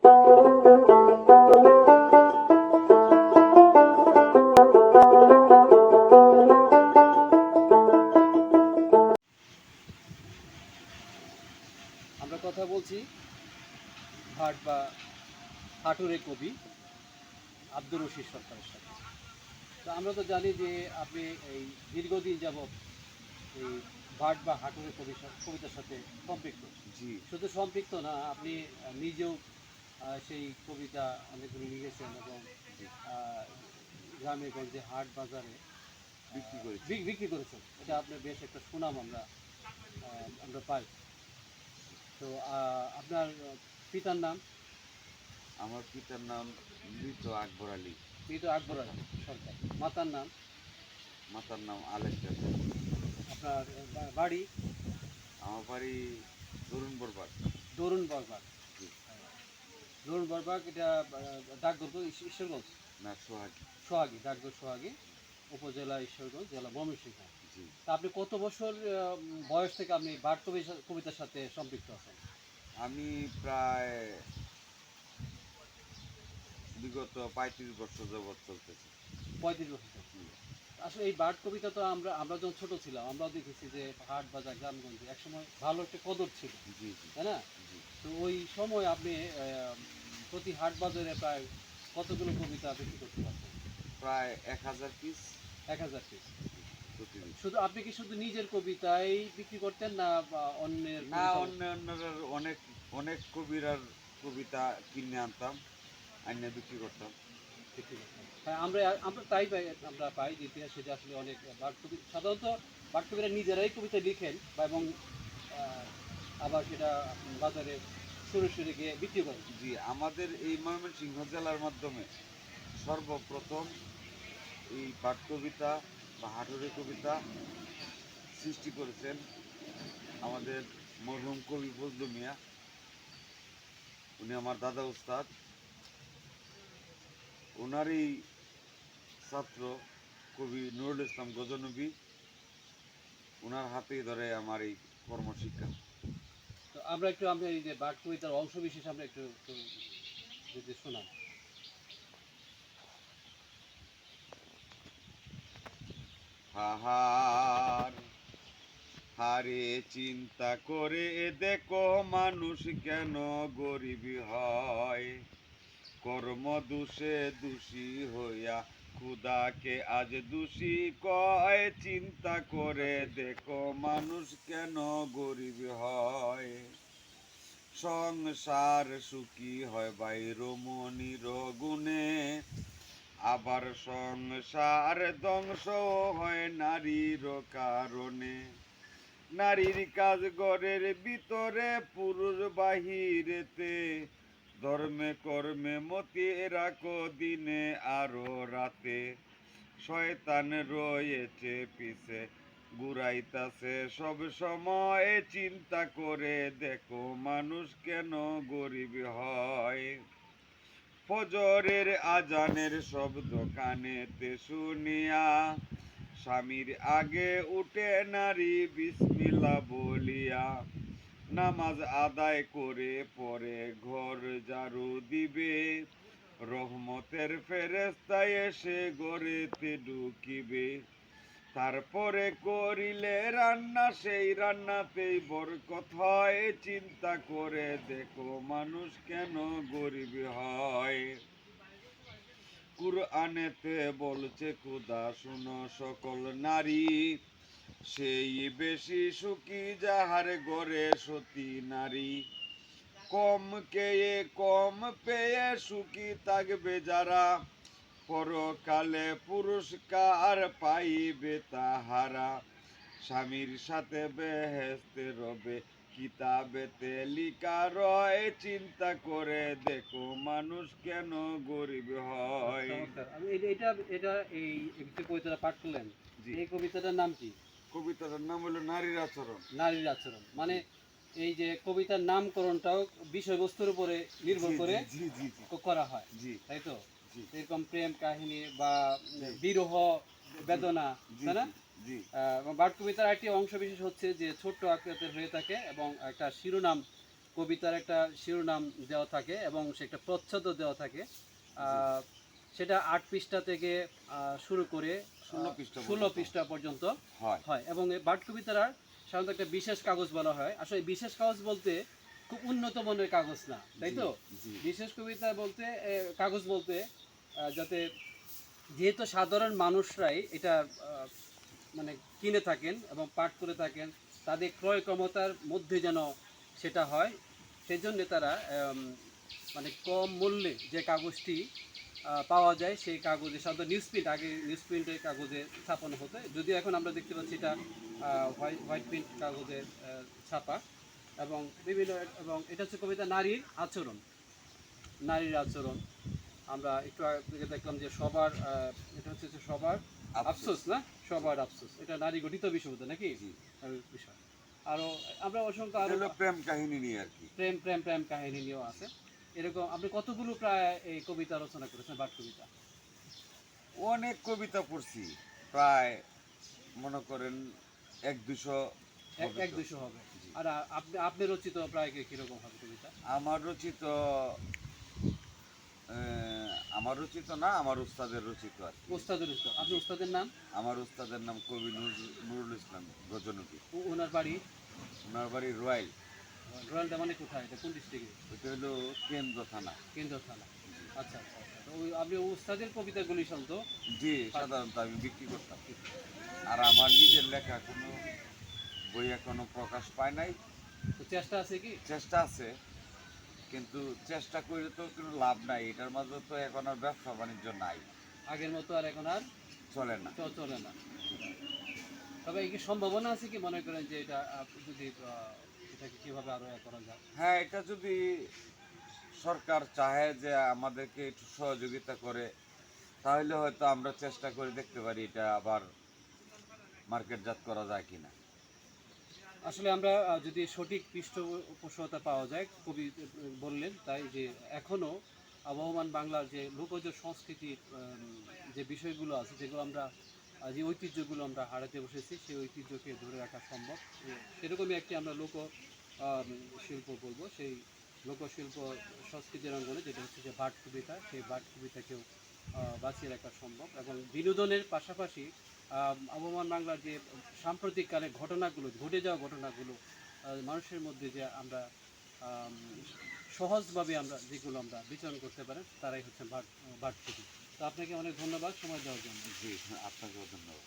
আমরা কথা বলছি ভাট বা হাটুরে কবি আব্দুর রশিদ সরকারের সাথে। তো আমরা তো জানি যে আপনি এই দীর্ঘদিন যাবৎ এই ভাট বা হাটুরে কবিতার সাথে সম্পৃক্ত। জি শুধু সম্পৃক্ত না, আপনি নিজেও সেই কবিতা অনেকগুলো লিখেছেন এবং জি গ্রামে গঞ্জে হাট বাজারে বিক্রি করেছি। বিক্রি করেছেন। এটা আপনার বেশ একটা সুনাম আমরা পাই। তো আপনার পিতার নাম? আমার পিতার নাম মৃত আকবর আলী। মৃত আকবর আলী সরকার। মাতার নাম? মাতার নাম আলেকজান্ডার। আপনার বাড়ি? আমার বাড়ি তরুণ বরবাদ। দরুন বরবাদ। জি দরুন বরবাদ, এটা ডাকঘর তো ঈশ্বরগঞ্জ? না, সোহাগী। সোহাগী, ডাকঘর সোহাগী, উপজেলা ঈশ্বরগঞ্জ, জেলা ময়মনসিংহ। জি তা আপনি কত বছর বয়স থেকে আপনি ভাট কবিতার সাথে সম্পৃক্ত আছেন? আমি প্রায় বিগত 35 বছর যাবৎ চলতেছে। 35 বছর থেকে। আসলে এই ভাট কবিতা তো আমরা যখন ছোট ছিলাম আমরাও দেখেছি যে হাট বাজার গ্রামগঞ্জে একসময় ভালো একটা কদর ছিল, জি জি তাই না? জি তো ওই সময় আপনি প্রতি হাট বাজারে প্রায় কতগুলো কবিতা বিক্রি করতে পারতেন? প্রায় 1000 পিস 1000 পিস। প্রতিদিন। শুধু আপনি কি শুধু নিজের কবিতাই বিক্রি করতেন না বা অন্যের না, কবিতাও অন্যান্যরা অনেক অনেক কবিরার কবিতা কিনে আনতাম, আইনে বিক্রি করতাম। বিক্রি করতেন? হ্যাঁ, আমরা আমরা তাই পাই, আমরা পাই যে ইতিহাসে যে আসলে অনেক বাট কবি সাধারণত বাট কবিরা নিজেরাই কবিতা লিখেন বা এবং আহ, আবার সেটা বাজারে সুরে সুরে গিয়ে বিক্রি করেন। জি, আমাদের এই ময়মনসিংহ জেলার মাধ্যমে সর্বপ্রথম এই পাঠ কবিতা বা হাটুরে কবিতা সৃষ্টি করেছেন আমাদের মরহুম কবি ফজলু মিয়া। উনি আমার দাদা উস্তাদ। ওনারই ছাত্র কবি নুরুল ইসলাম গজনবী, ওনার হাতেই ধরে আমার এই কর্মশিক্ষা। তো আমরা এই যে বাট কবিতার অংশ বিশেষ আমরা একটু একটু যদি শোনাই। হাহার হারে চিন্তা করে দেখো মানুষ কেন গরিব হয়, কর্ম দোষে দোষী হইয়া খুদাকে আজ দোষী কয়, চিন্তা করে দেখো মানুষ কেন গরিব হয়, সংসার সুখী হয় ভাই রমণীর গুণে, আবার সংসার ধ্বংস হয় নারীর কারণে, নারীর কাজ ঘরের ভিতরে পুরুষ বাহিরেতে, ধর্মে কর্মে মতি রাখো দিনে আরো রাতে, শয়তান রয়েছে পিছে ঘুরাইতাছে সব সময়, চিন্তা করে দেখো মানুষ কেন গরিব হয়, ফজরের আজানের শব্দ কানেতে শুনিয়া, স্বামীর আগে উঠে নারী বিসমিল্লাহ বলিয়া, নামাজ আদায় করে পরে ঘর ঝাড়ু দিবে, রহমতের ফেরেশতা এসে ঘরেতে ঢুকিবে, তারপরে করিলে রান্না সেই রান্নাতেই বরকত হয়, চিন্তা করে দেখো মানুষ কেন গরিব হয়, কুরআনেতে বলছে খোদা শুনো সকল নারী, সেই বেশি সুখী যাহার ঘরে সতী নারী, কম খেয়ে কম পেয়ে সুখী থাকবে যারা, পরকালে পুরস্কার পাইবে তাহারা, স্বামীর সাথে বেহেশতে রবে কিতাবেতে লিখা রয়, চিন্তা করে দেখো মানুষ কেন গরিব হয়। চমৎকার। আমি এটা এটা এই যে কবিতাটা পাঠ করলেন, জি, এই কবিতাটার নাম কি? কবিতাটার নাম হলো নারীর আচরণ। নারীর আচরণ। মানে এই যে কবিতার নামকরণটাও বিষয়বস্তুর উপরে নির্ভর জি করে জি জি জি করা হয়, জি তাই তো? জি এরকম প্রেম কাহিনী বা জি বিরহ, বেদনা, জি তাই না? জি জি বাট কবিতার একটি অংশ বিশেষ হচ্ছে যে ছোট্ট আকৃতির হয়ে থাকে এবং একটা শিরোনাম কবিতার একটা শিরোনাম দেওয়া থাকে এবং সে একটা প্রচ্ছদও দেওয়া থাকে। আহ, সেটা 8 পৃষ্ঠা থেকে শুরু করে 16 পৃষ্ঠা 16 পর্যন্ত। পৃষ্ঠা পর্যন্ত হয় হয় এবং এই বাট কবিতার সাধারণত একটা বিশেষ কাগজ বলা হয়। আসলে এই বিশেষ কাগজ বলতে খুব উন্নত মানের কাগজ না, তাই তো? জি, জি। বিশেষ কবিতা বলতে কাগজ বলতে যাতে যেহেতু সাধারণ মানুষরাই এটা আহ, মানে কিনে থাকেন এবং পাঠ করে থাকেন, তাদের ক্রয় ক্ষমতার মধ্যে যেন সেটা হয়, সেই জন্য তারা মানে কম মূল্যে যে কাগজটি পাওয়া যায় সেই কাগজে সাধারণত নিউজ প্রিন্ট, আগে নিউজ প্রিন্টের কাগজে ছাপানো হতো, যদিও এখন আমরা দেখতে পাচ্ছি এটা হোয়াইট প্রিন্ট কাগজের ছাপা। এবং বিভিন্ন, এবং এটা হচ্ছে কবিতা নারীর আচরণ, নারীর আচরণ। আমরা একটু আগে দেখলাম যে সবার এটা হচ্ছে যে সবার আফসোস, না সবার আফসোস, এটা নারী গঠিত বিষয় হতো নাকি জি। বিষয়। আরো আমরা অসংখ্য এটা আরো হলো প্রেম কাহিনী নিয়ে আর কি। প্রেম প্রেম প্রেম কাহিনী নিয়েও আছে। এরকম আপনি কতগুলো প্রায় এই কবিতা রচনা করেছেন, বাট কবিতা? অনেক কবিতা পড়ছি, প্রায় মনে করেন 100-200 হবে এক তো। 200 হবে। জি। আর আপনি আপনি রচিত প্রায় কিরকম হবে কবিতা? আমার রচিত আমার রচিত না, আমার উস্তাদের রচিত আর কি। ওস্তাদের রচিত। আপনি ওস্তাদের নাম? আমার উস্তাদের নাম কবি নুরুল ইসলাম গজনবী। ওনার বাড়ি? ওনার বাড়ি রয়্যাল। রয়্যালটা মানে কোথায়, এটা কোন ডিস্ট্রিক্টে? ওইটা হলো কেন্দ্র থানা। কেন্দ্র থানা। আচ্ছা আচ্ছা আচ্ছা। তো ওই আপনি ওস্তাদের কবিতাগুলি শুনত? জি, সাধারণত আমি বিক্রি করতাম। আর আমার নিজের লেখা কোনো বই এখনো প্রকাশ পায় নাই। তো চেষ্টা আছে কি? চেষ্টা আছে, কিন্তু চেষ্টা করে তো কোনো লাভ নাই। এটার মাঝে তো এখন আর ব্যবসা বাণিজ্য নাই, আগের মতো আর এখন আর চলে না। চলে না। তবে এই কি সম্ভাবনা আছে কি, মনে করেন যে এটা যদি এটাকে কিভাবে আরো করা যায়? হ্যাঁ, এটা যদি সরকার চায় যে আমাদেরকে একটু সহযোগিতা করে, তাহলে হয়তো আমরা চেষ্টা করে দেখতে পারি এটা আবার মার্কেটজাত করা যায় কিনা। আসলে আমরা যদি সঠিক পৃষ্ঠপোষকতা পাওয়া যায়, কবি বললেন তাই, যে এখনো আবহমান বাংলার যে লোকজ সংস্কৃতির যে বিষয়গুলো আছে, যেগুলো আমরা যে ঐতিহ্যগুলো আমরা হারাতে বসেছি, সেই ঐতিহ্যকে ধরে রাখা সম্ভব। সেরকমই একটি আমরা লোক আম, শিল্প বলবো, সেই লোকশিল্প সংস্কৃতির অঙ্গনে যেটা হচ্ছে যে বাট কবিতা, সেই বাট কবিতাকেও বাঁচিয়ে রাখা সম্ভব। এবং বিনোদনের পাশাপাশি আবহমান বাংলার যে সাম্প্রতিককালে ঘটনাগুলো, ঘটে যাওয়া ঘটনাগুলো, মানুষের মধ্যে যে আমরা আম, সহজভাবে আমরা যেগুলো আমরা বিচরণ করতে পারি, তারাই হচ্ছে বাট কবি। তো আপনাকে অনেক ধন্যবাদ সময় দেওয়ার জন্য। জি, আপনাকেও ধন্যবাদ।